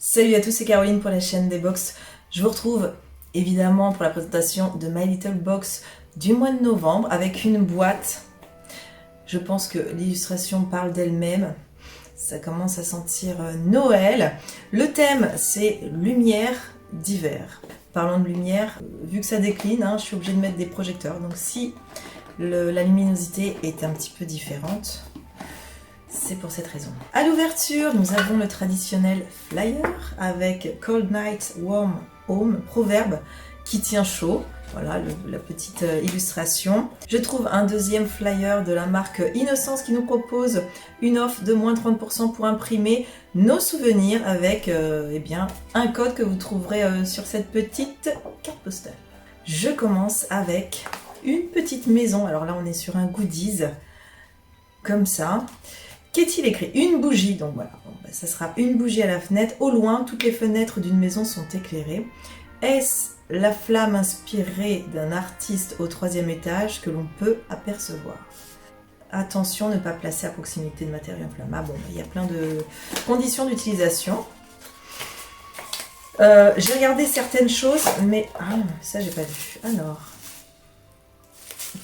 Salut à tous, c'est Caroline pour la chaîne des box. Je vous retrouve évidemment pour la présentation de My Little Box du mois de novembre avec une boîte. Je pense que l'illustration parle d'elle-même. Ça commence à sentir Noël. Le thème, c'est lumière d'hiver. Parlons de lumière, vu que ça décline, je suis obligée de mettre des projecteurs. Donc si la luminosité est un petit peu différente, c'est pour cette raison. À l'ouverture, nous avons le traditionnel flyer avec Cold Night, Warm Home, proverbe qui tient chaud. Voilà la petite illustration. Je trouve un deuxième flyer de la marque Innocence qui nous propose une offre de moins 30% pour imprimer nos souvenirs avec un code que vous trouverez sur cette petite carte postale. Je commence avec une petite maison. Alors là, on est sur un goodies comme ça. Qu'est-il écrit? Une bougie, donc voilà, ça sera une bougie à la fenêtre. Au loin, toutes les fenêtres d'une maison sont éclairées. Est-ce la flamme inspirée d'un artiste au 3e étage que l'on peut apercevoir? Attention, ne pas placer à proximité de matériaux inflammables. Il y a plein de conditions d'utilisation. J'ai regardé certaines choses, mais ça j'ai pas vu. Alors,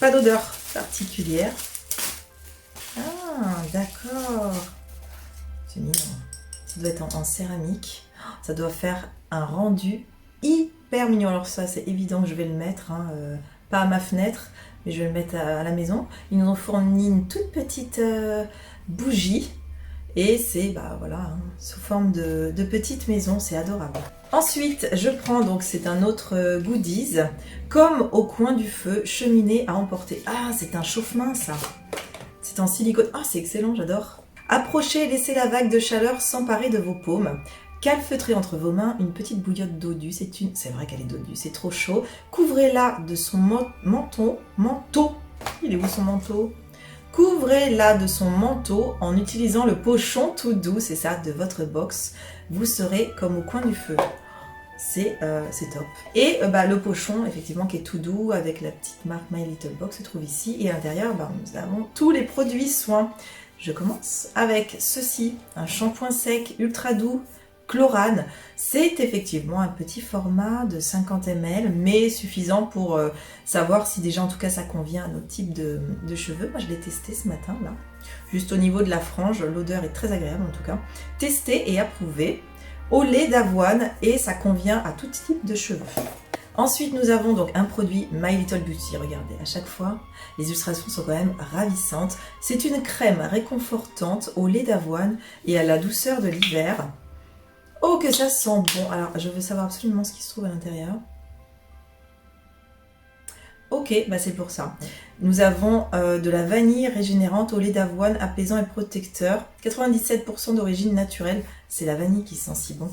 pas d'odeur particulière. Ah, d'accord. C'est mignon. Ça doit être en céramique. Ça doit faire un rendu hyper mignon. Alors ça, c'est évident que je vais le mettre, pas à ma fenêtre, mais je vais le mettre à la maison. Ils nous ont fourni une toute petite bougie. Et c'est, sous forme de petite maison. C'est adorable. Ensuite, je prends, donc c'est un autre goodies. Comme au coin du feu, cheminée à emporter. Ah, c'est un chauffe-main, ça. C'est en silicone. Ah, c'est excellent, j'adore. Approchez et laissez la vague de chaleur s'emparer de vos paumes. Calfeutrez entre vos mains une petite bouillotte d'eau due. C'est vrai qu'elle est d'eau due, c'est trop chaud. Couvrez-la de son manteau. Il est où son manteau? Couvrez-la de son manteau en utilisant le pochon tout doux, c'est ça, de votre box. Vous serez comme au coin du feu. C'est top. Et le pochon, effectivement, qui est tout doux, avec la petite marque My Little Box, se trouve ici. Et à l'intérieur, nous avons tous les produits soins. Je commence avec ceci, un shampoing sec ultra doux, Chlorane. C'est effectivement un petit format de 50 ml, mais suffisant pour savoir si déjà, en tout cas, ça convient à notre type de cheveux. Moi, je l'ai testé ce matin, là. Juste au niveau de la frange, l'odeur est très agréable, en tout cas. Testé et approuvé. Au lait d'avoine et ça convient à tout type de cheveux. Ensuite, nous avons donc un produit My Little Beauty. Regardez, à chaque fois, les illustrations sont quand même ravissantes. C'est une crème réconfortante au lait d'avoine et à la douceur de l'hiver. Oh, que ça sent bon! Alors, je veux savoir absolument ce qui se trouve à l'intérieur. Ok, c'est pour ça. Nous avons de la vanille régénérante au lait d'avoine, apaisant et protecteur. 97% d'origine naturelle. C'est la vanille qui sent si bon.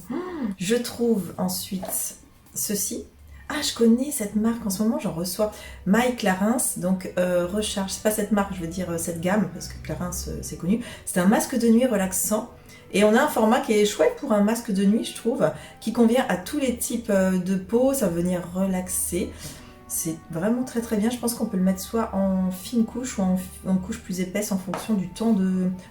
Je trouve ensuite ceci. Ah, je connais cette marque. En ce moment, j'en reçois. My Clarins, donc recharge. C'est pas cette marque, je veux dire cette gamme, parce que Clarins, c'est connu. C'est un masque de nuit relaxant. Et on a un format qui est chouette pour un masque de nuit, je trouve, qui convient à tous les types de peau. Ça va venir relaxer. C'est vraiment très très bien. Je pense qu'on peut le mettre soit en fine couche ou en couche plus épaisse en fonction du temps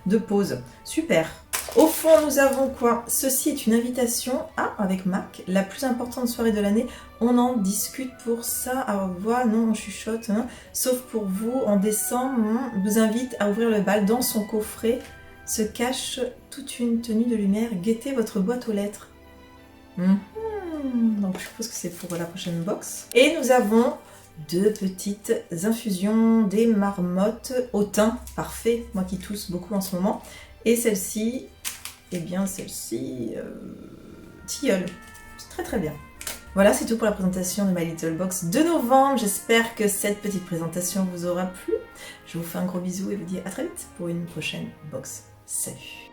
de pose. Super. Au fond, nous avons quoi? Ceci est une invitation avec MAC, la plus importante soirée de l'année. On en discute pour ça. Alors voilà, non, on chuchote. Sauf pour vous, en décembre, vous invite à ouvrir le bal. Dans son coffret se cache toute une tenue de lumière. Guettez votre boîte aux lettres. Donc je suppose que c'est pour la prochaine box. Et nous avons deux petites infusions des marmottes au thym. Parfait, moi qui tousse beaucoup en ce moment. Et celle-ci, tilleul. C'est très très bien. Voilà, c'est tout pour la présentation de My Little Box de novembre. J'espère que cette petite présentation vous aura plu. Je vous fais un gros bisou et vous dis à très vite pour une prochaine box. Salut!